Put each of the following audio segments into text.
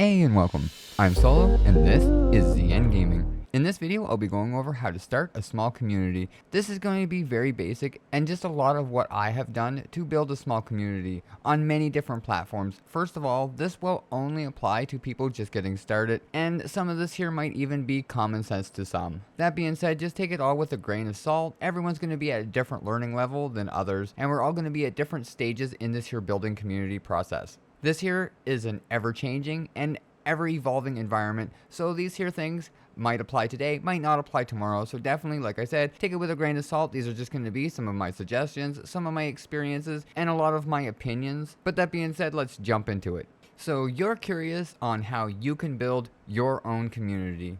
Hey and welcome. I'm Solo and this is ZN Gaming. In this video, I'll be going over how to start a small community. This is going to be very basic and just a lot of what I have done to build a small community on many different platforms. First of all, this will only apply to people just getting started, and some of this here might even be common sense to some. That being said, just take it all with a grain of salt. Everyone's going to be at a different learning level than others, and we're all going to be at different stages in this here building community process. This here is an ever-changing and ever-evolving environment, so these here things might apply today, might not apply tomorrow. So definitely, like I said, take it with a grain of salt. These are just going to be some of my suggestions, some of my experiences, and a lot of my opinions. But that being said, let's jump into it. So you're curious on how you can build your own community.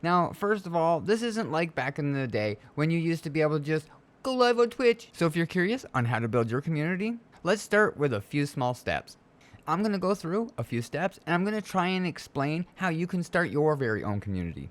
Now, first of all, this isn't like back in the day when you used to be able to just go live on Twitch. So if you're curious on how to build your community, let's start with a few small steps. I'm going to go through a few steps and I'm going to try and explain how you can start your very own community.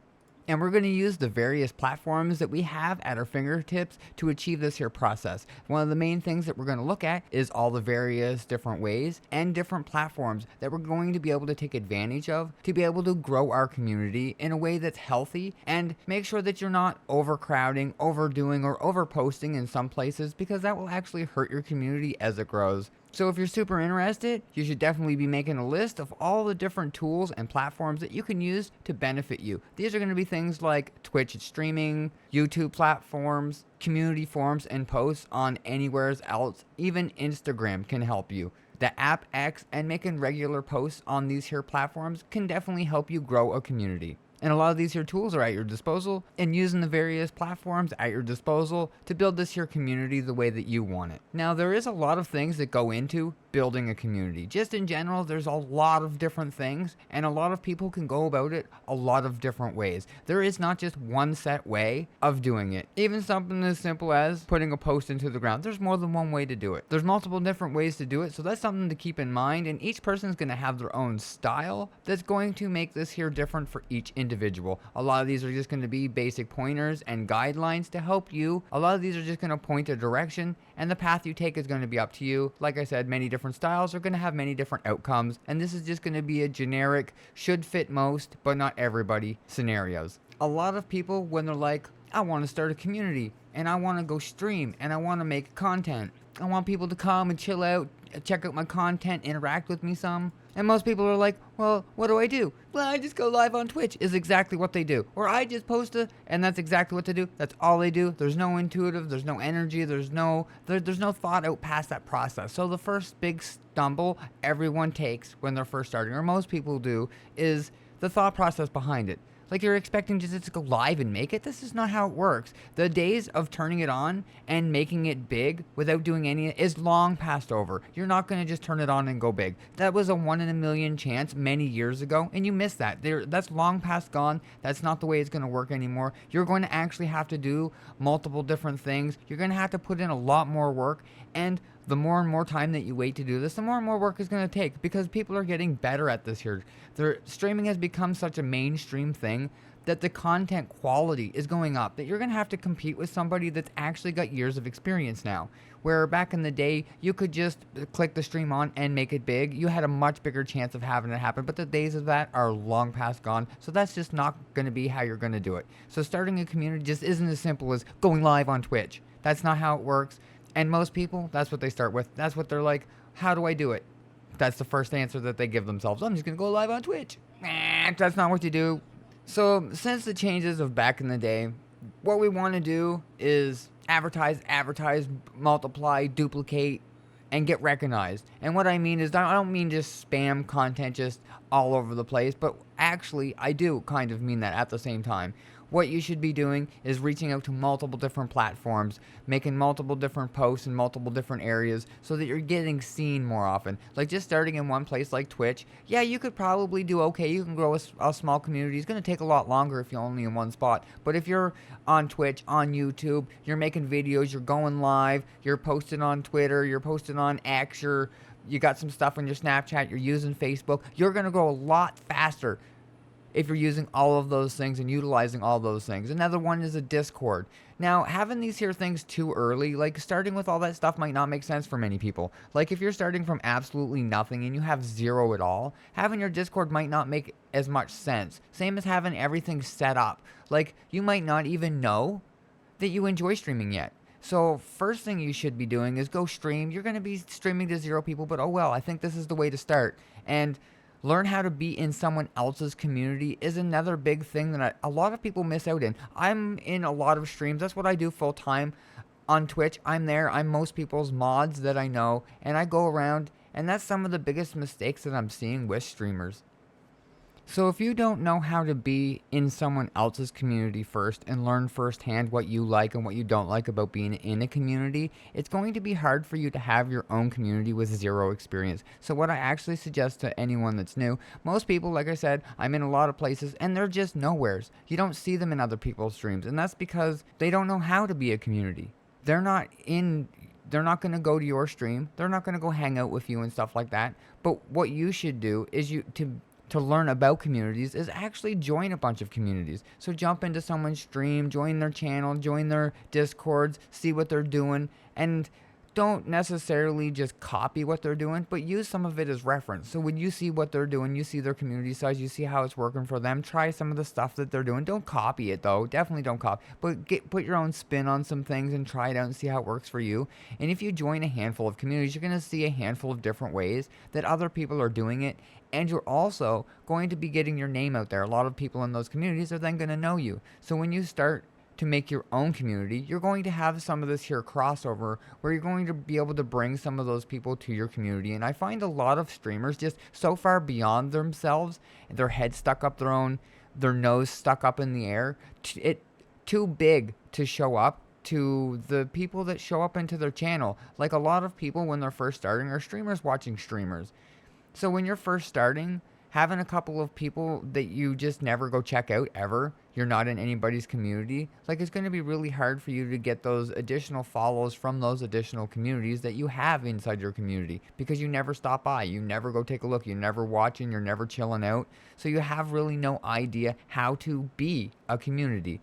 And we're going to use the various platforms that we have at our fingertips to achieve this here process. One of the main things that we're going to look at is all the various different ways and different platforms that we're going to be able to take advantage of to be able to grow our community in a way that's healthy and make sure that you're not overcrowding, overdoing, or overposting in some places, because that will actually hurt your community as it grows. So if you're super interested, you should definitely be making a list of all the different tools and platforms that you can use to benefit you. These are going to be things like Twitch streaming, YouTube platforms, community forums and posts on anywhere else. Even Instagram can help you. The app X and making regular posts on these here platforms can definitely help you grow a community. And a lot of these here tools are at your disposal, and using the various platforms at your disposal to build this here community the way that you want it. Now, there is a lot of things that go into building a community. Just in general, there's a lot of different things, and a lot of people can go about it a lot of different ways. There is not just one set way of doing it. Even something as simple as putting a post into the ground, there's more than one way to do it. There's multiple different ways to do it, so that's something to keep in mind, and each person's going to have their own style that's going to make this here different for each individual. A lot of these are just going to be basic pointers and guidelines to help you. A lot of these are just going to point a direction, and the path you take is going to be up to you. Like I said, many different styles are going to have many different outcomes, and this is just going to be a generic should fit most but not everybody scenarios. A lot of people, when they're like, I want to start a community and I want to go stream and I want to make content, I want people to come and chill out, check out my content, interact with me some. And most people are like, well, what do I do? Well, I just go live on Twitch is exactly what they do. Or I just post and that's exactly what they do. That's all they do. There's no intuitive, there's no energy, there's no thought out past that process. So the first big stumble everyone takes when they're first starting, or most people do, is the thought process behind it. Like you're expecting just to go live and make it? This is not how it works. The days of turning it on and making it big without doing any is long past over. You're not going to just turn it on and go big. That was a 1 in a million chance many years ago, and you missed that. That's long past gone. That's not the way it's going to work anymore. You're going to actually have to do multiple different things. You're going to have to put in a lot more work, and the more and more time that you wait to do this, the more and more work is going to take, because people are getting better at this here. Streaming has become such a mainstream thing that the content quality is going up, that you're going to have to compete with somebody that's actually got years of experience now. Where back in the day, you could just click the stream on and make it big. You had a much bigger chance of having it happen, but the days of that are long past gone. So that's just not going to be how you're going to do it. So starting a community just isn't as simple as going live on Twitch. That's not how it works. And most people, that's what they start with. That's what they're like, how do I do it? That's the first answer that they give themselves. I'm just going to go live on Twitch. That's not what you do. So since the changes of back in the day, what we want to do is advertise, multiply, duplicate, and get recognized. And what I mean is, I don't mean just spam content just all over the place, but actually I do kind of mean that at the same time. What you should be doing is reaching out to multiple different platforms, making multiple different posts in multiple different areas so that you're getting seen more often. Like just starting in one place like Twitch, yeah, you could probably do okay. You can grow a small community. It's going to take a lot longer if you're only in one spot. But if you're on Twitch, on YouTube, you're making videos, you're going live, you're posting on Twitter, you're posting on X, you got some stuff on your Snapchat, you're using Facebook, you're going to grow a lot faster if you're using all of those things and utilizing all those things. Another one is a Discord. Now, having these here things too early, like starting with all that stuff might not make sense for many people. Like if you're starting from absolutely nothing and you have zero at all, having your Discord might not make as much sense. Same as having everything set up. Like you might not even know that you enjoy streaming yet. So first thing you should be doing is go stream. You're going to be streaming to 0 people, but oh well, I think this is the way to start. And learn how to be in someone else's community is another big thing that a lot of people miss out in. I'm in a lot of streams. That's what I do full time on Twitch. I'm there. I'm most people's mods that I know, and I go around, and that's some of the biggest mistakes that I'm seeing with streamers. So if you don't know how to be in someone else's community first and learn firsthand what you like and what you don't like about being in a community, it's going to be hard for you to have your own community with 0 experience. So what I actually suggest to anyone that's new, most people, like I said, I'm in a lot of places and they're just nowheres. You don't see them in other people's streams, and that's because they don't know how to be a community. They're not going to go to your stream. They're not going to go hang out with you and stuff like that. But what you should do is to learn about communities is actually join a bunch of communities. So jump into someone's stream, join their channel, join their Discords, see what they're doing, and don't necessarily just copy what they're doing, but use some of it as reference. So when you see what they're doing, you see their community size, you see how it's working for them, try some of the stuff that they're doing. Don't copy it though, definitely don't copy, but put your own spin on some things and try it out and see how it works for you. And if you join a handful of communities, you're going to see a handful of different ways that other people are doing it, and you're also going to be getting your name out there. A lot of people in those communities are then going to know you. So when you start to make your own community, you're going to have some of this here crossover where you're going to be able to bring some of those people to your community. And I find a lot of streamers just so far beyond themselves, their head stuck up their nose stuck up in the air, too big to show up to the people that show up into their channel. Like a lot of people when they're first starting are streamers watching streamers. So when you're first starting, having a couple of people that you just never go check out ever, you're not in anybody's community, like it's going to be really hard for you to get those additional follows from those additional communities that you have inside your community, because you never stop by, you never go take a look, you're never watching, you're never chilling out. So you have really no idea how to be a community.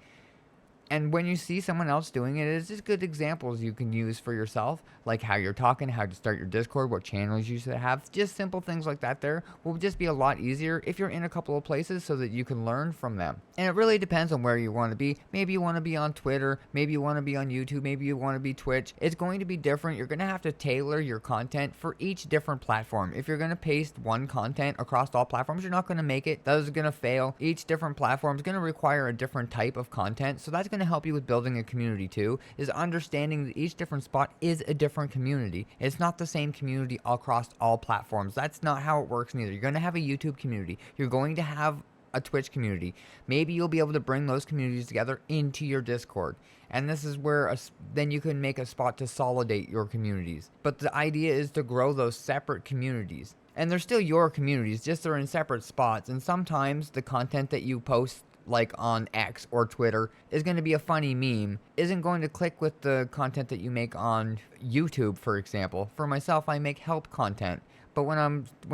And when you see someone else doing it, it's just good examples you can use for yourself, like how you're talking, how to start your Discord, what channels you should have. Just simple things like that there will just be a lot easier if you're in a couple of places so that you can learn from them. And it really depends on where you want to be. Maybe you want to be on Twitter, maybe you want to be on YouTube, maybe you want to be Twitch. It's going to be different. You're going to have to tailor your content for each different platform. If you're going to paste one content across all platforms, you're not going to make it. That is going to fail. Each different platform is going to require a different type of content. So that's going to help you with building a community too, is understanding that each different spot is a different community. It's not the same community across all platforms. That's not how it works neither. You're going to have a YouTube community. You're going to have a Twitch community. Maybe you'll be able to bring those communities together into your Discord. And this is where then you can make a spot to consolidate your communities. But the idea is to grow those separate communities. And they're still your communities, just they're in separate spots. And sometimes the content that you post, like on X or Twitter, is going to be a funny meme, isn't going to click with the content that you make on YouTube, for example. For myself, I make help content. But when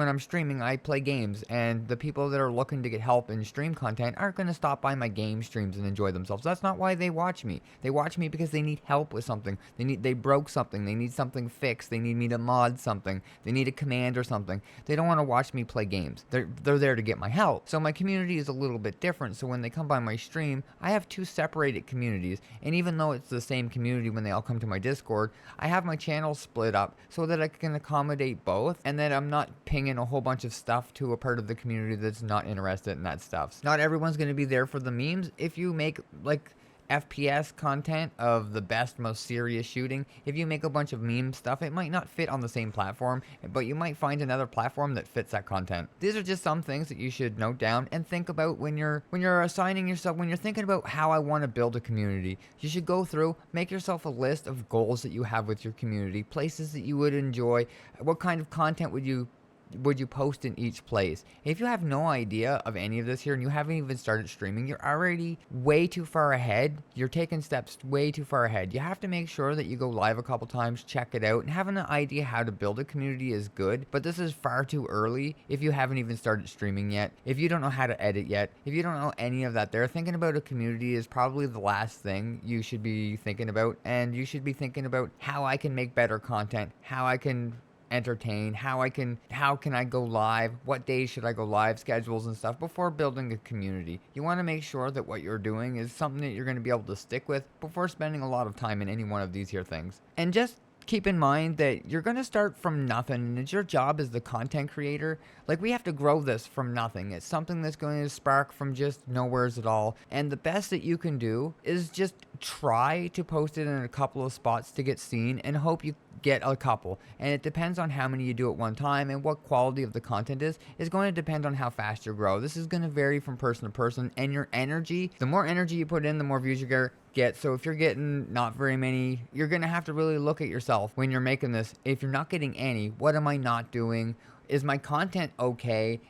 I'm streaming, I play games, and the people that are looking to get help in stream content aren't going to stop by my game streams and enjoy themselves. That's not why they watch me. They watch me because they need help with something. They broke something. They need something fixed. They need me to mod something. They need a command or something. They don't want to watch me play games. They're there to get my help. So my community is a little bit different. So when they come by my stream, I have 2 separated communities. And even though it's the same community when they all come to my Discord, I have my channels split up so that I can accommodate both, and that I'm not pinging a whole bunch of stuff to a part of the community that's not interested in that stuff. Not everyone's going to be there for the memes. If you make like FPS content of the best, most serious shooting, if you make a bunch of meme stuff, it might not fit on the same platform, but you might find another platform that fits that content. These are just some things that you should note down and think about when you're assigning yourself, when you're thinking about how I want to build a community. You should go through, make yourself a list of goals that you have with your community, places that you would enjoy, what kind of content would you would you post in each place? If you have no idea of any of this here and you haven't even started streaming, you're already way too far ahead. You're taking steps way too far ahead. You have to make sure that you go live a couple times, check it out, and having an idea how to build a community is good, but this is far too early if you haven't even started streaming yet, if you don't know how to edit yet, if you don't know any of that there. Thinking about a community is probably the last thing you should be thinking about, and you should be thinking about how I can make better content, how I can entertain, how can I go live, what days should I go live, schedules and stuff before building a community. You want to make sure that what you're doing is something that you're going to be able to stick with before spending a lot of time in any one of these here things. And just keep in mind that you're going to start from nothing, and it's your job as the content creator. Like, we have to grow this from nothing. It's something that's going to spark from just nowheres at all. And the best that you can do is just try to post it in a couple of spots to get seen and hope you get a couple. And it depends on how many you do at one time, and what quality of the content is going to depend on how fast you grow. This is going to vary from person to person, and your energy, the more energy you put in, the more views you get. So if you're getting not very many, you're going to have to really look at yourself when you're making this. If you're not getting any, what am I not doing? Is my content okay?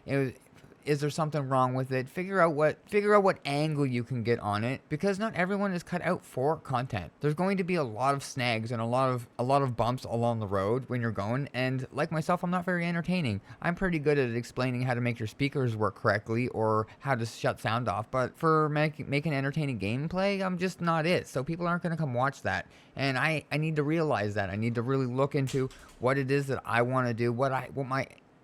Is there something wrong with it? Figure out what angle you can get on it, because not everyone is cut out for content. There's going to be a lot of snags and a lot of bumps along the road when you're going, and like myself, I'm not very entertaining. I'm pretty good at explaining how to make your speakers work correctly or how to shut sound off, but for making entertaining gameplay, I'm just not it. So people aren't going to come watch that, and I need to realize that. I need to really look into what it is that I want to do, what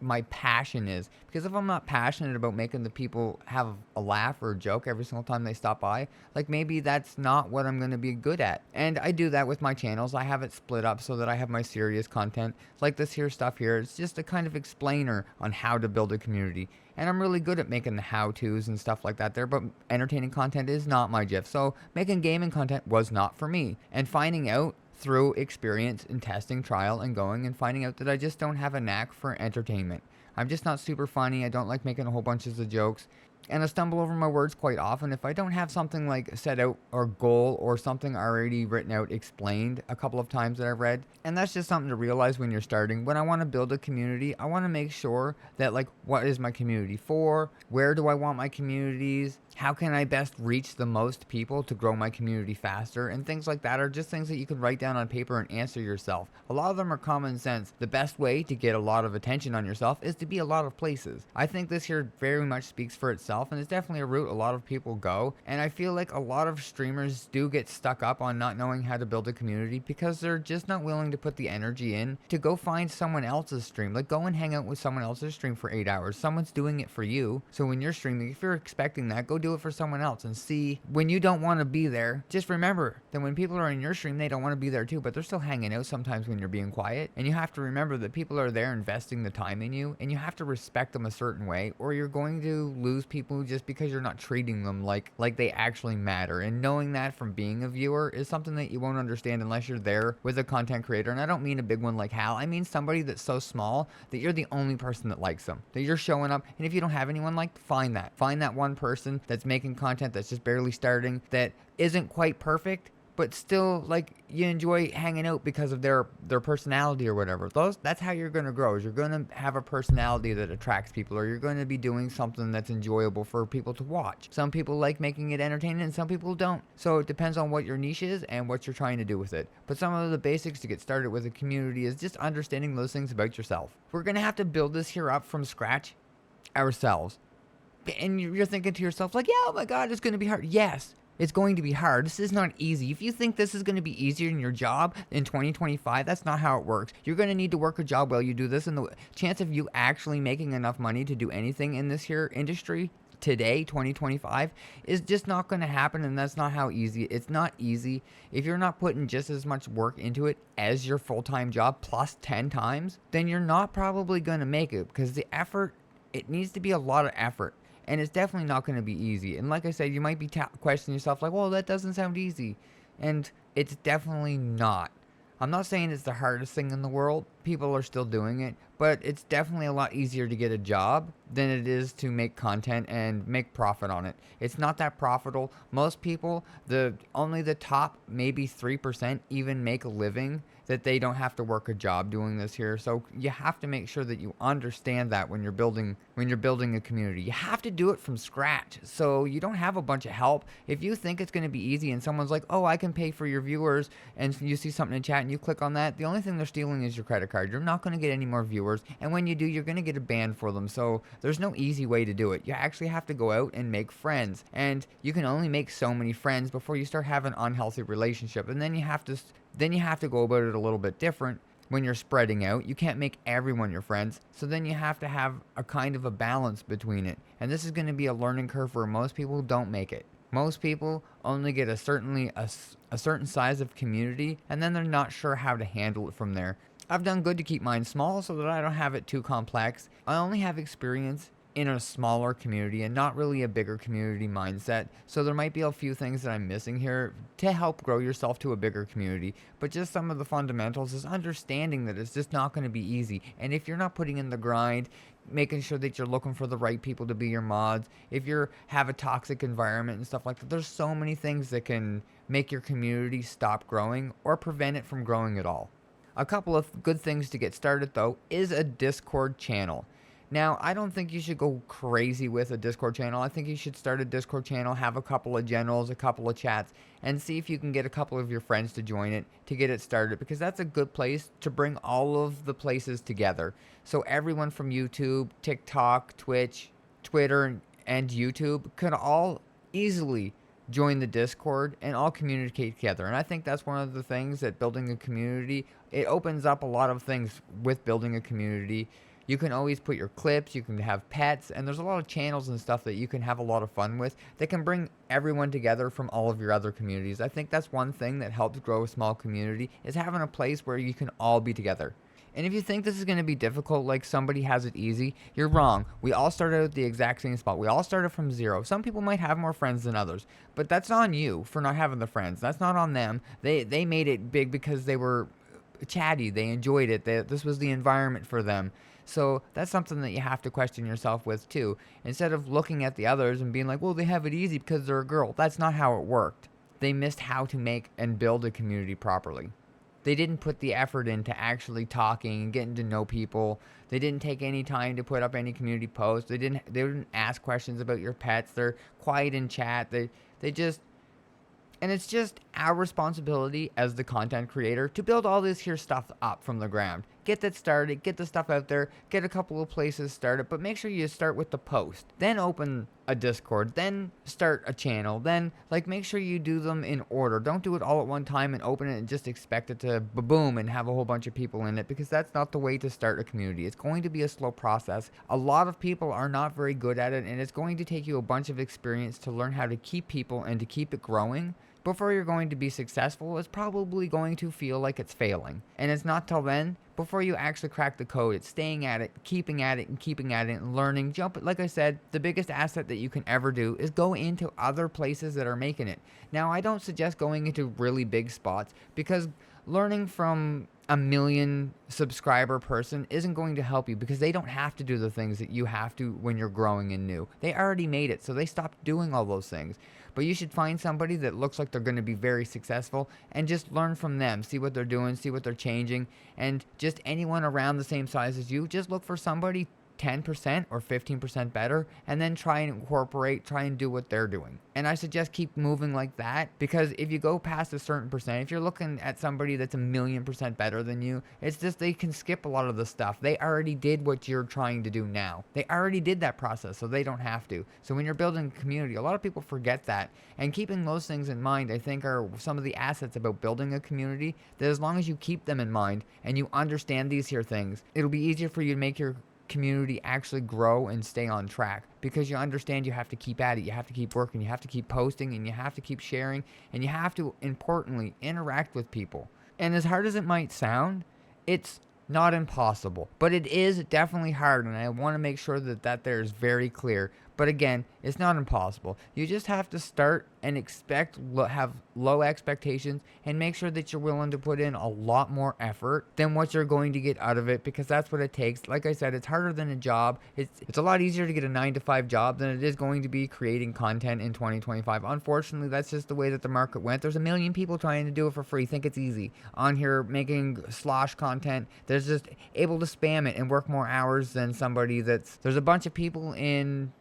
my passion is. Because if I'm not passionate about making the people have a laugh or a joke every single time they stop by, like, maybe that's not what I'm going to be good at. And I do that with my channels. I have it split up so that I have my serious content, like this here stuff here. It's just a kind of explainer on how to build a community. And I'm really good at making the how-tos and stuff like that there, but entertaining content is not my gift. So making gaming content was not for me. And finding out through experience and testing, trial and going, and finding out that I just don't have a knack for entertainment. I'm just not super funny. I don't like making a whole bunches of jokes, and I stumble over my words quite often. If I don't have something like set out or goal or something already written out, explained a couple of times that I've read. And that's just something to realize when you're starting. When I want to build a community, I want to make sure that, like, what is my community for? Where do I want my communities? How can I best reach the most people to grow my community faster? And things like that are just things that you can write down on paper and answer yourself. A lot of them are common sense. The best way to get a lot of attention on yourself is to be a lot of places. I think this here very much speaks for itself, and it's definitely a route a lot of people go. And I feel like a lot of streamers do get stuck up on not knowing how to build a community because they're just not willing to put the energy in to go find someone else's stream. Like, go and hang out with someone else's stream for 8 hours. Someone's doing it for you. So when you're streaming, if you're expecting that, go do it for someone else and see. When you don't want to be there, just remember that when people are in your stream, they don't want to be there too, but they're still hanging out sometimes when you're being quiet. And you have to remember that people are there investing the time in you, and you have to respect them a certain way, or you're going to lose people just because you're not treating them like they actually matter. And knowing that from being a viewer is something that you won't understand unless you're there with a content creator. And I don't mean a big one like Hal. I mean somebody that's so small that you're the only person that likes them, that you're showing up. And if you don't have anyone, like, find that one person that's making content that's just barely starting, that isn't quite perfect, but still, like, you enjoy hanging out because of their personality or whatever. That's how you're going to grow, is you're going to have a personality that attracts people, or you're going to be doing something that's enjoyable for people to watch. Some people like making it entertaining and some people don't. So it depends on what your niche is and what you're trying to do with it. But some of the basics to get started with a community is just understanding those things about yourself. We're going to have to build this here up from scratch ourselves. And you're thinking to yourself, like, yeah, oh my God, it's going to be hard. Yes, it's going to be hard. This is not easy. If you think this is going to be easier in your job in 2025, that's not how it works. You're going to need to work a job while you do this, and the chance of you actually making enough money to do anything in this here industry today, 2025, is just not going to happen. And that's not how easy. It's not easy. If you're not putting just as much work into it as your full-time job plus 10 times, then you're not probably going to make it, because the effort, it needs to be a lot of effort. And it's definitely not going to be easy. And like I said, you might be questioning yourself like, well, that doesn't sound easy. And it's definitely not. I'm not saying it's the hardest thing in the world. People are still doing it. But it's definitely a lot easier to get a job than it is to make content and make profit on it. It's not that profitable. Most people, only the top maybe 3% even make a living. that they don't have to work a job doing this here. So you have to make sure that you understand that when you're building a community. You have to do it from scratch. So you don't have a bunch of help. If you think it's going to be easy and someone's like, "Oh, I can pay for your viewers," and you see something in chat and you click on that, the only thing they're stealing is your credit card. You're not going to get any more viewers, and when you do, you're going to get a ban for them. So there's no easy way to do it. You actually have to go out and make friends, and you can only make so many friends before you start having an unhealthy relationship, and then you have to go about it a little bit different. When you're spreading out, you can't make everyone your friends, so then you have to have a kind of a balance between it, and this is going to be a learning curve where most people don't make it. Most people only get a certain size of community, and then they're not sure how to handle it from there. I've done good to keep mine small so that I don't have it too complex. I only have experience in a smaller community and not really a bigger community mindset, so there might be a few things that I'm missing here to help grow yourself to a bigger community. But just some of the fundamentals is understanding that it's just not going to be easy, and if you're not putting in the grind, making sure that you're looking for the right people to be your mods, if you have a toxic environment and stuff like that, there's so many things that can make your community stop growing or prevent it from growing at all. A couple of good things to get started though is a Discord channel. Now, I don't think you should go crazy with a Discord channel. I think you should start a Discord channel, have a couple of generals, a couple of chats, and see if you can get a couple of your friends to join it to get it started, because that's a good place to bring all of the places together. So everyone from YouTube, TikTok, Twitch, Twitter, and YouTube can all easily join the Discord and all communicate together. And I think that's one of the things that building a community, it opens up a lot of things with building a community. You can always put your clips, you can have pets, and there's a lot of channels and stuff that you can have a lot of fun with that can bring everyone together from all of your other communities. I think that's one thing that helps grow a small community, is having a place where you can all be together. And if you think this is going to be difficult, like somebody has it easy, you're wrong. We all started at the exact same spot. We all started from zero. Some people might have more friends than others, but that's on you for not having the friends. That's not on them. They made it big because they were chatty. They enjoyed it. This was the environment for them. So that's something that you have to question yourself with too. Instead of looking at the others and being like, well, they have it easy because they're a girl. That's not how it worked. They missed how to make and build a community properly. They didn't put the effort into actually talking and getting to know people. They didn't take any time to put up any community posts. They didn't ask questions about your pets. They're quiet in chat. They just, and it's just our responsibility as the content creator to build all this here stuff up from the ground. Get that started, get the stuff out there, get a couple of places started, but make sure you start with the post. Then open a Discord, then start a channel, then make sure you do them in order. Don't do it all at one time and open it and just expect it to boom and have a whole bunch of people in it, because that's not the way to start a community. It's going to be a slow process. A lot of people are not very good at it, and it's going to take you a bunch of experience to learn how to keep people and to keep it growing. Before you're going to be successful, it's probably going to feel like it's failing. And it's not till then, before you actually crack the code. It's staying at it, keeping at it, and keeping at it, and learning. Like I said, the biggest asset that you can ever do is go into other places that are making it. Now, I don't suggest going into really big spots, because learning from a 1 million subscriber person isn't going to help you, because they don't have to do the things that you have to when you're growing and new. They already made it, so they stopped doing all those things. But you should find somebody that looks like they're going to be very successful and just learn from them. See what they're doing, see what they're changing, and just anyone around the same size as you, just look for somebody 10% or 15% better, and then try and try and do what they're doing. And I suggest keep moving like that, because if you go past a certain percent, if you're looking at somebody that's 1,000,000% better than you, it's just they can skip a lot of the stuff. They already did what you're trying to do now. They already did that process, so they don't have to. So when you're building a community, a lot of people forget that, and keeping those things in mind, I think, are some of the assets about building a community, that as long as you keep them in mind and you understand these here things, it'll be easier for you to make your community actually grow and stay on track, because you understand you have to keep at it, you have to keep working, you have to keep posting, and you have to keep sharing, and you have to, importantly, interact with people. And as hard as it might sound, it's not impossible, but it is definitely hard, and I want to make sure that there is very clear. But again, it's not impossible. You just have to start and have low expectations and make sure that you're willing to put in a lot more effort than what you're going to get out of it, because that's what it takes. Like I said, it's harder than a job. It's a lot easier to get a 9 to 5 job than it is going to be creating content in 2025. Unfortunately, that's just the way that the market went. There's a million people trying to do it for free, think it's easy on here making slosh content. There's just able to spam it and work more hours than somebody there's a bunch of people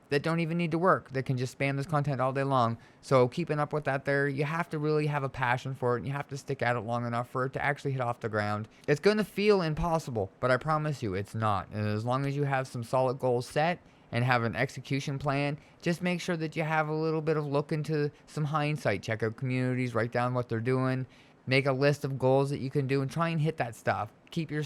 that don't even need to work that can just spam this content all day long. So keeping up with that there, you have to really have a passion for it, and you have to stick at it long enough for it to actually hit off the ground. It's going to feel impossible, but I promise you it's not. And as long as you have some solid goals set and have an execution plan, just make sure that you have a little bit of look into some hindsight. Check out communities, write down what they're doing, make a list of goals that you can do, and try and hit that stuff. Keep your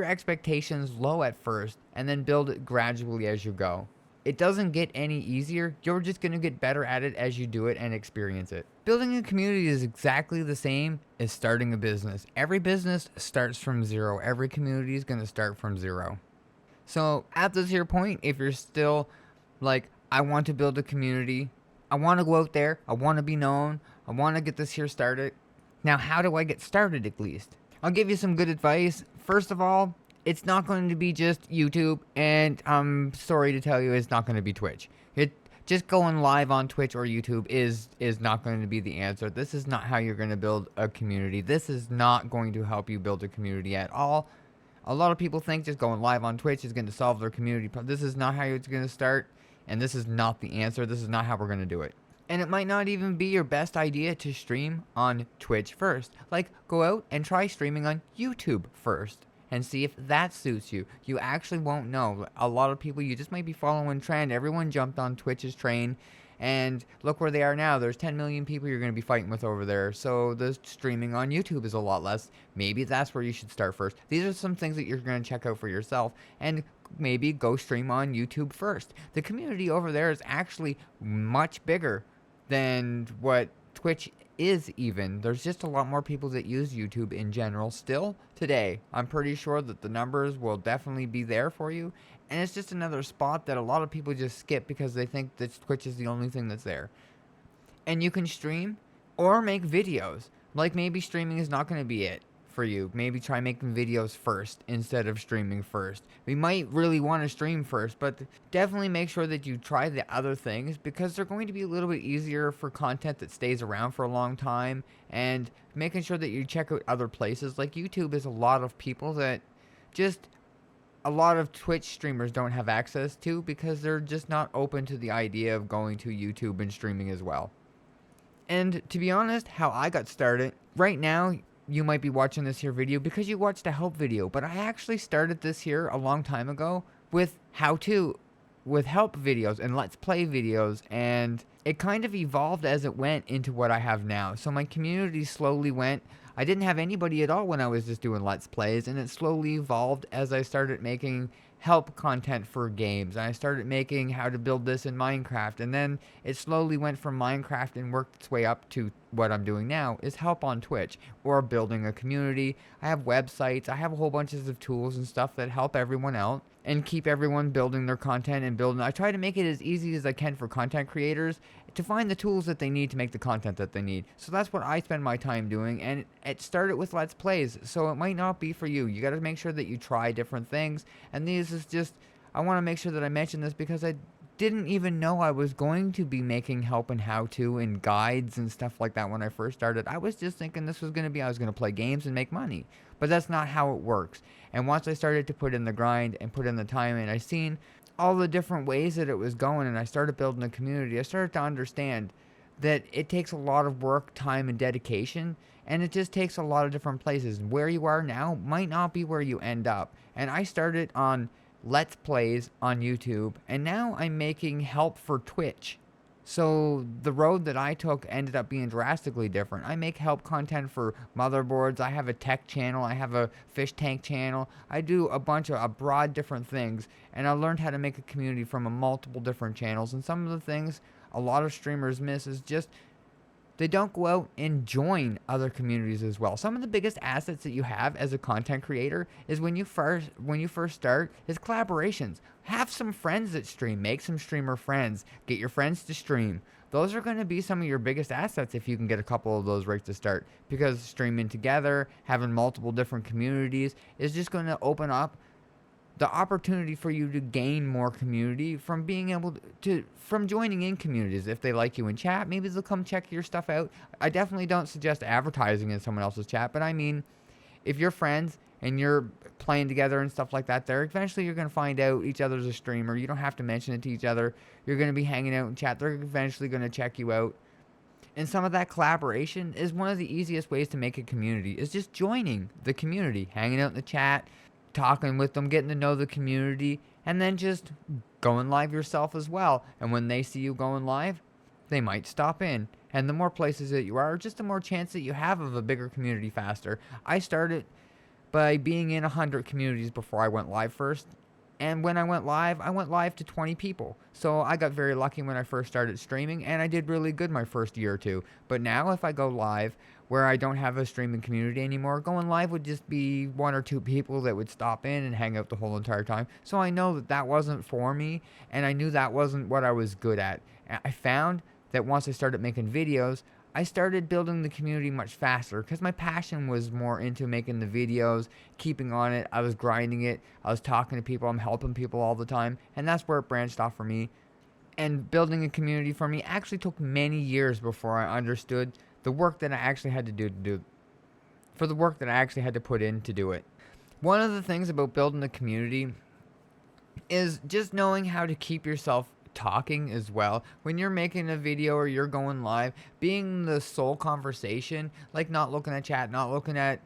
expectations low at first, and then build it gradually as you go. It doesn't get any easier. You're just going to get better at it as you do it and experience it. Building a community is exactly the same as starting a business. Every business starts from zero. Every community is going to start from zero. So at this here point, if you're still like, I want to build a community, I want to go out there, I want to be known, I want to get this here started. Now, how do I get started at least? I'll give you some good advice. First of all, it's not going to be just YouTube, and I'm sorry to tell you, it's not going to be Twitch. Just going live on Twitch or YouTube is not going to be the answer. This is not how you're going to build a community. This is not going to help you build a community at all. A lot of people think just going live on Twitch is going to solve their community problem. This is not how it's going to start, and this is not the answer. This is not how we're going to do it. And it might not even be your best idea to stream on Twitch first. Like, go out and try streaming on YouTube first and see if that suits you. You actually won't know. A lot of people, you just might be following trend. Everyone jumped on Twitch's train, and look where they are now. There's 10 million people you're going to be fighting with over there. So the streaming on YouTube is a lot less. Maybe that's where you should start first. These are some things that you're going to check out for yourself, and maybe go stream on YouTube first. The community over there is actually much bigger than what Twitch is even. There's just a lot more people that use YouTube in general still today. I'm pretty sure that the numbers will definitely be there for you, and it's just another spot that a lot of people just skip because they think that Twitch is the only thing that's there. And you can stream or make videos. Like, maybe streaming is not going to be it for you. Maybe try making videos first instead of streaming first. We might really want to stream first, but definitely make sure that you try the other things, because they're going to be a little bit easier for content that stays around for a long time, and making sure that you check out other places. Like YouTube is a lot of people that just a lot of Twitch streamers don't have access to, because they're just not open to the idea of going to YouTube and streaming as well. And to be honest, how I got started, right now, you might be watching this here video because you watched a help video, but I actually started this here a long time ago with help videos and let's play videos, and it kind of evolved as it went into what I have now. So my community slowly went, I didn't have anybody at all when I was just doing let's plays, and it slowly evolved as I started making help content for games, and I started making how to build this in Minecraft, and then it slowly went from Minecraft and worked its way up to what I'm doing now is help on Twitch or building a community. I have websites, I have a whole bunch of tools and stuff that help everyone out and keep everyone building their content and building. I try to make it as easy as I can for content creators to find the tools that they need to make the content that they need. So that's what I spend my time doing, and it started with Let's Plays, so it might not be for you. You got to make sure that you try different things, and this is just, I want to make sure that I mention this because I didn't even know I was going to be making help and how-to and guides and stuff like that when I first started. I was just thinking this was going to be, I was going to play games and make money, but that's not how it works. And once I started to put in the grind and put in the time, and I seen all the different ways that it was going, and I started building a community, I started to understand that it takes a lot of work, time, and dedication, and it just takes a lot of different places. Where you are now might not be where you end up. And I started on Let's Plays on YouTube, and now I'm making help for Twitch. So the road that I took ended up being drastically different. I make help content for motherboards. I have a tech channel. I have a fish tank channel. I do a bunch of broad different things, and I learned how to make a community from multiple different channels. And some of the things a lot of streamers miss is just They don't go out and join other communities as well. Some of the biggest assets that you have as a content creator is when you first start is collaborations. Have some friends that stream, make some streamer friends, get your friends to stream. Those are going to be some of your biggest assets if you can get a couple of those right to start, because streaming together, having multiple different communities is just going to open up the opportunity for you to gain more community from being able to from joining in communities. If they like you in chat, maybe they'll come check your stuff out. I definitely don't suggest advertising in someone else's chat, but I mean, if you're friends and you're playing together and stuff like that, there eventually you're going to find out each other's a streamer. You don't have to mention it to each other. You're going to be hanging out in chat. They're eventually going to check you out. And some of that collaboration is one of the easiest ways to make a community, is just joining the community, hanging out in the chat, talking with them, getting to know the community, and then just going live yourself as well. And when they see you going live, they might stop in. And the more places that you are, just the more chance that you have of a bigger community faster. I started by being in 100 communities before I went live first. And when I went live to 20 people. So I got very lucky when I first started streaming, and I did really good my first year or two. But now if I go live where I don't have a streaming community anymore, going live would just be 1 or 2 people that would stop in and hang out the whole entire time. So I know that that wasn't for me, and I knew that wasn't what I was good at. I found that once I started making videos, I started building the community much faster because my passion was more into making the videos, keeping on it. I was grinding it. I was talking to people. I'm helping people all the time. And that's where it branched off for me. And building a community for me actually took many years before I understood the work that I actually had to do for the work that I actually had to put in to do it. One of the things about building a community is just knowing how to keep yourself talking as well. When you're making a video or you're going live, being the sole conversation, like not looking at chat, not looking at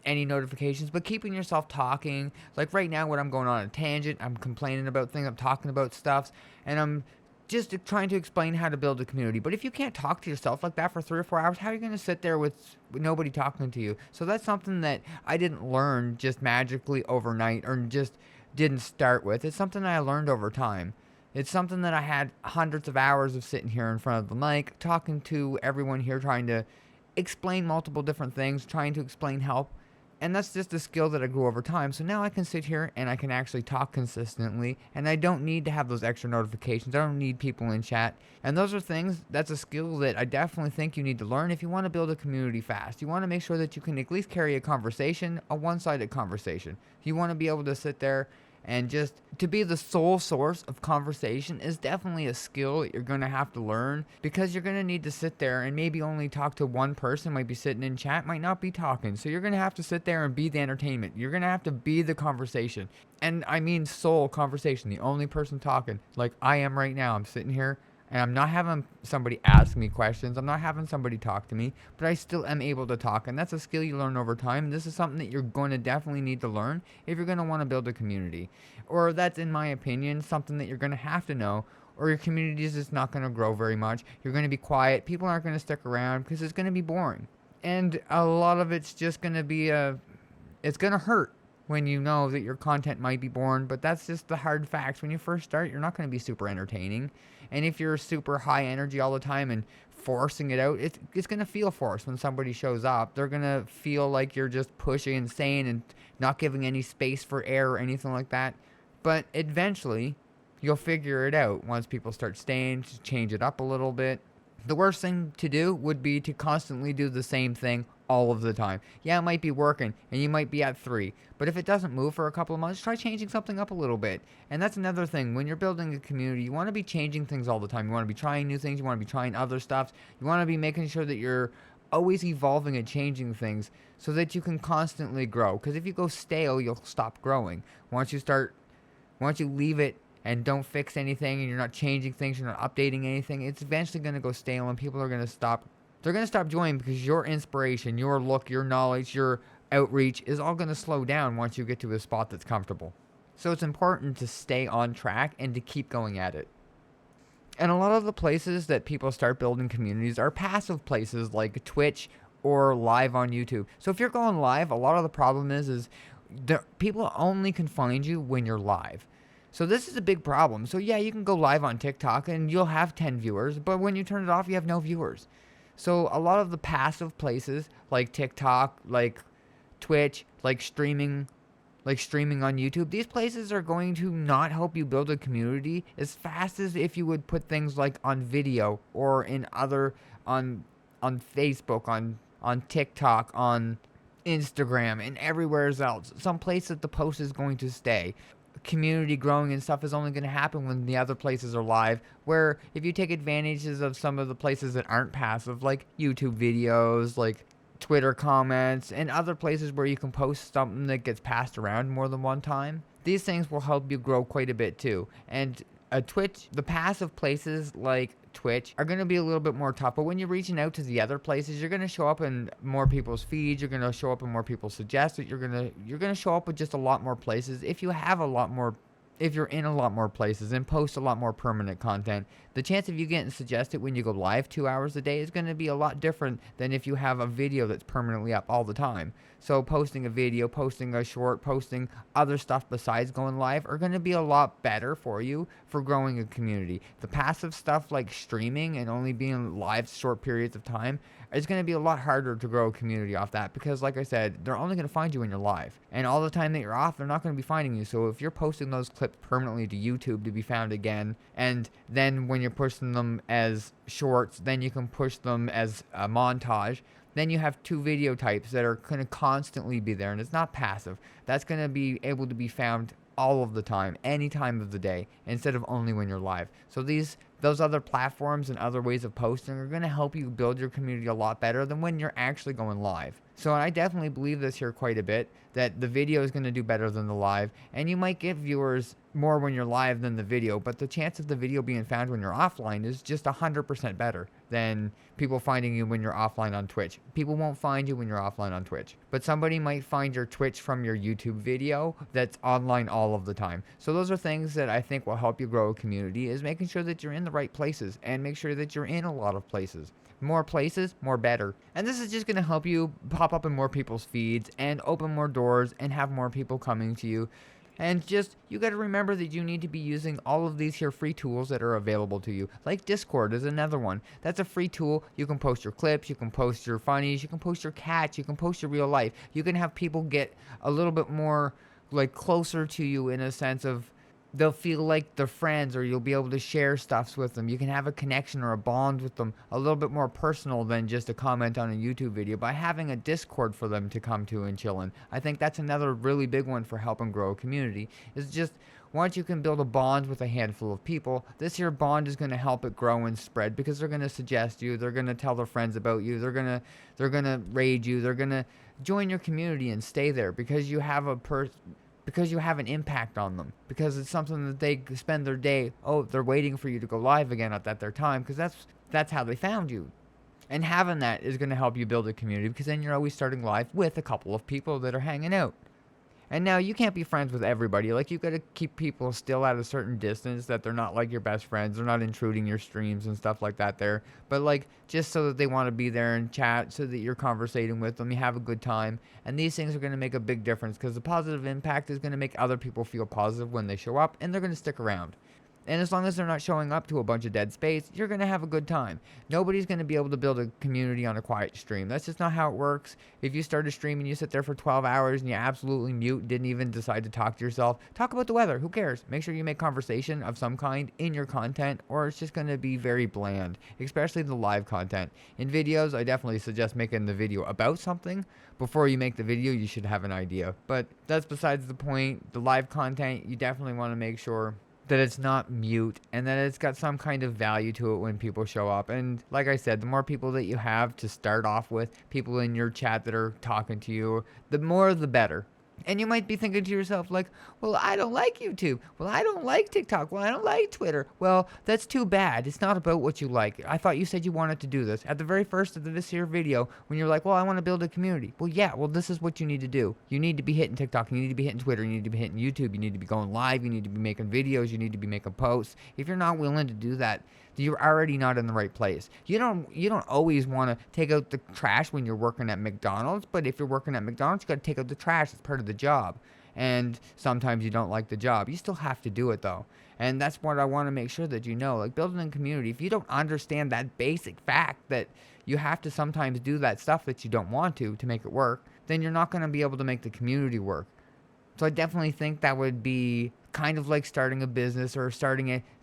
any notifications, but keeping yourself talking. Like right now when I'm going on a tangent, I'm complaining about things, I'm talking about stuff, and I'm just trying to explain how to build a community. But if you can't talk to yourself like that for 3 or 4 hours, how are you going to sit there with nobody talking to you? So that's something that I didn't learn just magically overnight, or just didn't start with. It's something I learned over time. It's something that I had hundreds of hours of sitting here in front of the mic, talking to everyone here, trying to explain multiple different things, trying to explain help. And that's just a skill that I grew over time. So now I can sit here and I can actually talk consistently, and I don't need to have those extra notifications. I don't need people in chat. And those are things, that's a skill that I definitely think you need to learn if you want to build a community fast. You want to make sure that you can at least carry a conversation, a one-sided conversation. You want to be able to sit there and just to be the sole source of conversation is definitely a skill that you're going to have to learn, because you're going to need to sit there and maybe only talk to one person, might be sitting in chat, might not be talking. So you're going to have to sit there and be the entertainment. You're going to have to be the conversation. And I mean sole conversation, the only person talking, like I am right now. I'm sitting here and I'm not having somebody ask me questions. I'm not having somebody talk to me, but I still am able to talk. And that's a skill you learn over time. This is something that you're going to definitely need to learn if you're going to want to build a community. Or that's, in my opinion, something that you're going to have to know, or your community is just not going to grow very much. You're going to be quiet. People aren't going to stick around because it's going to be boring. And a lot of it's just going to be it's going to hurt when you know that your content might be boring, but that's just the hard facts. When you first start, you're not going to be super entertaining. And if you're super high energy all the time and forcing it out, it's going to feel forced when somebody shows up. They're going to feel like you're just pushing and saying and not giving any space for air or anything like that. But eventually, you'll figure it out once people start staying, to change it up a little bit. The worst thing to do would be to constantly do the same thing all of the time. Yeah, it might be working, and you might be at 3. But if it doesn't move for a couple of months, try changing something up a little bit. And that's another thing. When you're building a community, you want to be changing things all the time. You want to be trying new things. You want to be trying other stuff. You want to be making sure that you're always evolving and changing things so that you can constantly grow. Because if you go stale, you'll stop growing. Once you leave it and don't fix anything, and you're not changing things, you're not updating anything, it's eventually going to go stale, and people are going to stop. They're going to stop joining because your inspiration, your look, your knowledge, your outreach is all going to slow down once you get to a spot that's comfortable. So it's important to stay on track and to keep going at it. And a lot of the places that people start building communities are passive places like Twitch or live on YouTube. So if you're going live, a lot of the problem is people only can find you when you're live. So this is a big problem. So yeah, you can go live on TikTok and you'll have 10 viewers, but when you turn it off, you have no viewers. So a lot of the passive places like TikTok, like Twitch, like streaming on YouTube, these places are going to not help you build a community as fast as if you would put things like on video or in other on Facebook, on TikTok, on Instagram, and everywhere else. Some place that the post is going to stay. Community growing and stuff is only going to happen when the other places are live. Where if you take advantages of some of the places that aren't passive, like YouTube videos, like Twitter comments, and other places where you can post something that gets passed around more than one time, these things will help you grow quite a bit too. And Twitch, the passive places like Twitch are going to be a little bit more tough, but when you're reaching out to the other places, you're going to show up in more people's feeds, you're going to show up in more people's suggested, you're going to show up with just a lot more places. If you're in a lot more places and post a lot more permanent content, the chance of you getting suggested when you go live 2 hours a day is going to be a lot different than if you have a video that's permanently up all the time. So posting a video, posting a short, posting other stuff besides going live are going to be a lot better for you for growing a community. The passive stuff like streaming and only being live short periods of time is going to be a lot harder to grow a community off that, because like I said, they're only going to find you when you're live. And all the time that you're off, they're not going to be finding you. So if you're posting those clips permanently to YouTube to be found again, and then when you're pushing them as shorts, then you can push them as a montage, then you have two video types that are going to constantly be there, and it's not passive. That's going to be able to be found all of the time, any time of the day, instead of only when you're live. So those other platforms and other ways of posting are going to help you build your community a lot better than when you're actually going live. So I definitely believe this here quite a bit, that the video is going to do better than the live, and you might get viewers more when you're live than the video, but the chance of the video being found when you're offline is just 100% better than people finding you when you're offline on Twitch. People won't find you when you're offline on Twitch, but somebody might find your Twitch from your YouTube video that's online all of the time. So those are things that I think will help you grow a community, is making sure that you're in the right places and make sure that you're in a lot of places. More places, more better. And this is just going to help you pop up in more people's feeds and open more doors and have more people coming to you. And just, you got to remember that you need to be using all of these here free tools that are available to you. Like Discord is another one. That's a free tool. You can post your clips, you can post your funnies, you can post your cats, you can post your real life. You can have people get a little bit more like closer to you in a sense of they'll feel like they're friends, or you'll be able to share stuffs with them. You can have a connection or a bond with them a little bit more personal than just a comment on a YouTube video by having a Discord for them to come to and chill in. I think that's another really big one for helping grow a community, is just once you can build a bond with a handful of people, this here bond is going to help it grow and spread, because they're going to suggest you, they're going to tell their friends about you, they're going to raid you, they're going to join your community and stay there because you have because you have an impact on them, because it's something that they spend their day, they're waiting for you to go live again at that their time, because that's how they found you. And having that is going to help you build a community, because then you're always starting live with a couple of people that are hanging out. And now you can't be friends with everybody. Like, you got to keep people still at a certain distance, that they're not like your best friends. They're not intruding your streams and stuff like that there. But like, just so that they want to be there and chat, so that you're conversating with them, you have a good time. And these things are going to make a big difference, because the positive impact is going to make other people feel positive when they show up, and they're going to stick around. And as long as they're not showing up to a bunch of dead space, you're going to have a good time. Nobody's going to be able to build a community on a quiet stream. That's just not how it works. If you start a stream and you sit there for 12 hours and you absolutely mute, didn't even decide to talk to yourself, talk about the weather. Who cares? Make sure you make conversation of some kind in your content, or it's just going to be very bland, especially the live content. In videos, I definitely suggest making the video about something. Before you make the video, you should have an idea. But that's besides the point. The live content, you definitely want to make sure that it's not mute, and that it's got some kind of value to it when people show up. And like I said, the more people that you have to start off with, people in your chat that are talking to you, the more the better. And you might be thinking to yourself, like, well, I don't like YouTube. Well, I don't like TikTok. Well, I don't like Twitter. Well, that's too bad. It's not about what you like. I thought you said you wanted to do this. At the very first of this here video, when you're like, well, I want to build a community. Well, yeah, well, this is what you need to do. You need to be hitting TikTok. You need to be hitting Twitter. You need to be hitting YouTube. You need to be going live. You need to be making videos. You need to be making posts. If you're not willing to do that, you're already not in the right place. You don't always want to take out the trash when you're working at McDonald's, but if you're working at McDonald's, you got to take out the trash. It's part of the job. and sometimes you don't like the job. You still have to do it though. And that's what I want to make sure that you know. Like building a community, if you don't understand that basic fact that you have to sometimes do that stuff that you don't want to make it work, then you're not going to be able to make the community work. So I definitely think that would be kind of like starting a business or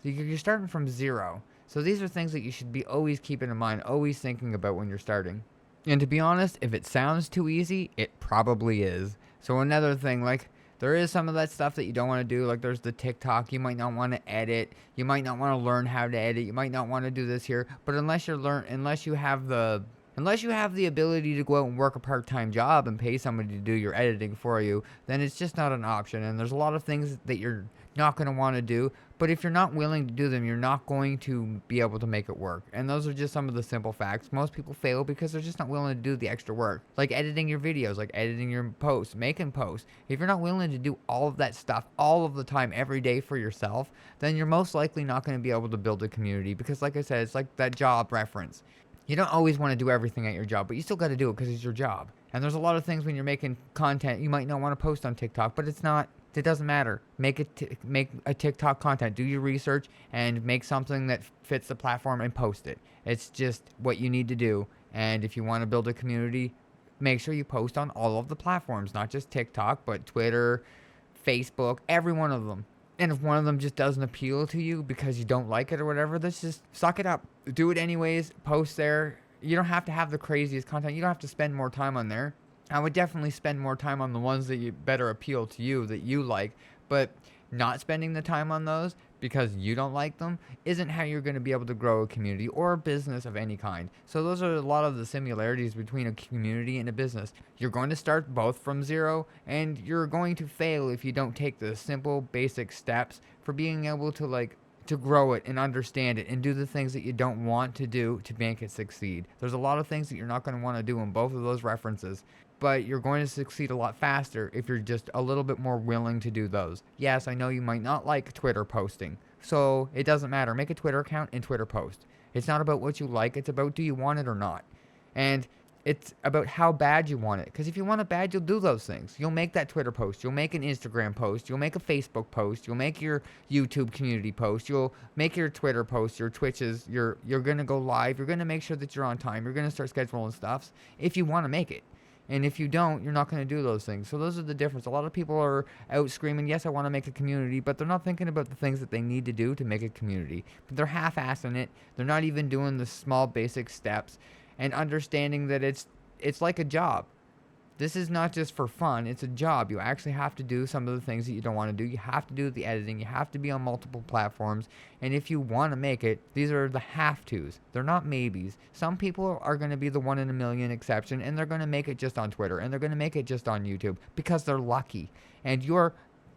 you're starting from zero. So these are things that you should be always keeping in mind, always thinking about when you're starting. And to be honest, if it sounds too easy, it probably is. So another thing, like there is some of that stuff that you don't want to do. Like there's the TikTok. You might not want to edit. You might not want to learn how to edit. You might not want to do this here. But unless you have the ability to go out and work a part-time job and pay somebody to do your editing for you, then it's just not an option. And there's a lot of things that you're not going to want to do. But if you're not willing to do them, you're not going to be able to make it work. And those are just some of the simple facts. Most people fail because they're just not willing to do the extra work. Like editing your videos, like editing your posts, making posts. If you're not willing to do all of that stuff all of the time, every day for yourself, then you're most likely not going to be able to build a community. Because like I said, it's like that job reference. You don't always want to do everything at your job, but you still got to do it because it's your job. And there's a lot of things when you're making content you might not want to post on TikTok, but it doesn't matter. Make a TikTok content. Do your research and make something that fits the platform and post it. It's just what you need to do. And if you want to build a community, make sure you post on all of the platforms, not just TikTok, but Twitter, Facebook, every one of them. And if one of them just doesn't appeal to you because you don't like it or whatever, let's just suck it up. Do it anyways. Post there. You don't have to have the craziest content. You don't have to spend more time on there. I would definitely spend more time on the ones that you better appeal to you, that you like. But not spending the time on those because you don't like them isn't how you're going to be able to grow a community or a business of any kind. So those are a lot of the similarities between a community and a business. You're going to start both from zero, and you're going to fail if you don't take the simple basic steps for being able to grow it and understand it and do the things that you don't want to do to make it succeed. There's a lot of things that you're not going to want to do in both of those references, but you're going to succeed a lot faster if you're just a little bit more willing to do those. Yes, I know you might not like Twitter posting, so it doesn't matter. Make a Twitter account and Twitter post. It's not about what you like, it's about do you want it or not. And it's about how bad you want it. Because if you want it bad, you'll do those things. You'll make that Twitter post. You'll make an Instagram post. You'll make a Facebook post. You'll make your YouTube community post. You'll make your Twitter posts, your Twitches. You're going to go live. You're going to make sure that you're on time. You're going to start scheduling stuff if you want to make it. And if you don't, you're not going to do those things. So those are the difference. A lot of people are out screaming, yes, I want to make a community, but they're not thinking about the things that they need to do to make a community. But they're half-assing it. They're not even doing the small basic steps and understanding that it's like a job. This is not just for fun. It's a job. You actually have to do some of the things that you don't want to do. You have to do the editing. You have to be on multiple platforms. And if you want to make it, these are the have-tos. They're not maybes. Some people are going to be the 1 in a million exception, and they're going to make it just on Twitter, and they're going to make it just on YouTube because they're lucky. And you're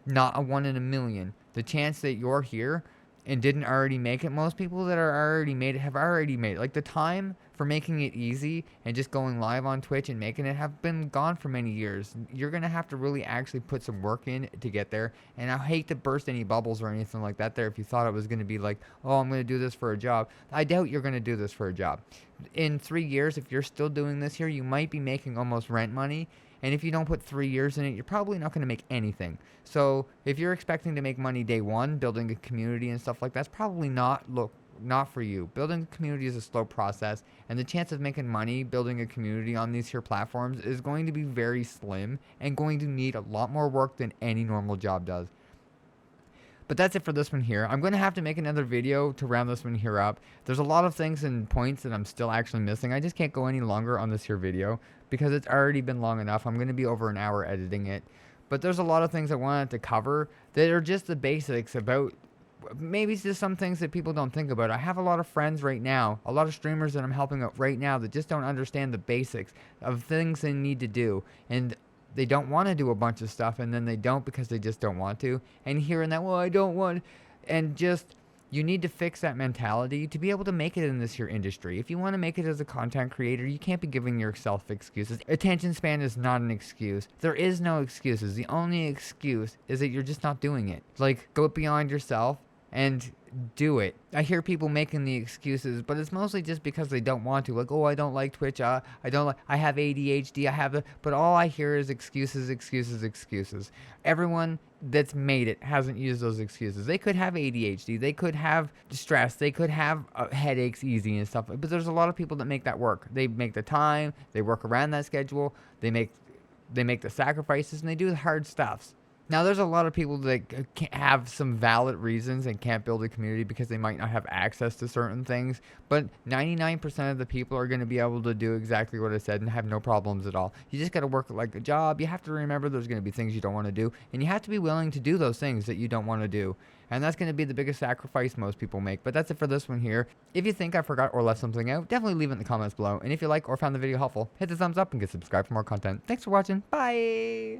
not a 1 in a million. The chance that you're here and didn't already make it, most people that are already made it have already made it. Like the time for making it easy and just going live on Twitch and making it have been gone for many years. You're going to have to really actually put some work in to get there. And I hate to burst any bubbles or anything like that there if you thought it was going to be like, oh, I'm going to do this for a job. I doubt you're going to do this for a job. In 3 years, if you're still doing this here, you might be making almost rent money. And if you don't put 3 years in it, you're probably not going to make anything. So if you're expecting to make money day one, building a community and stuff like that's probably not for you. Building a community is a slow process, and the chance of making money building a community on these here platforms is going to be very slim and going to need a lot more work than any normal job does. But that's it for this one here. I'm going to have to make another video to round this one here up. There's a lot of things and points that I'm still actually missing. I just can't go any longer on this here video because it's already been long enough. I'm going to be over an hour editing it. But there's a lot of things I wanted to cover that are just the basics about maybe it's just some things that people don't think about. I have a lot of friends right now, a lot of streamers that I'm helping out right now that just don't understand the basics of things they need to do. And they don't want to do a bunch of stuff, and then they don't because they just don't want to. And hearing that, well, I don't want, and just, you need to fix that mentality to be able to make it in this here industry. If you want to make it as a content creator, you can't be giving yourself excuses. Attention span is not an excuse. There is no excuses. The only excuse is that you're just not doing it. Like, go beyond yourself and do it. I hear people making the excuses, but it's mostly just because they don't want to. Like, oh, I don't like Twitch. I don't like. I have ADHD. I have the. But all I hear is excuses, excuses, excuses. Everyone that's made it hasn't used those excuses. They could have ADHD. They could have stress. They could have headaches easy and stuff. But there's a lot of people that make that work. They make the time. They work around that schedule. They make the sacrifices and they do the hard stuff. Now, there's a lot of people that can't have some valid reasons and can't build a community because they might not have access to certain things. But 99% of the people are going to be able to do exactly what I said and have no problems at all. You just got to work like a job. You have to remember there's going to be things you don't want to do. And you have to be willing to do those things that you don't want to do. And that's going to be the biggest sacrifice most people make. But that's it for this one here. If you think I forgot or left something out, definitely leave it in the comments below. And if you like or found the video helpful, hit the thumbs up and get subscribed for more content. Thanks for watching. Bye.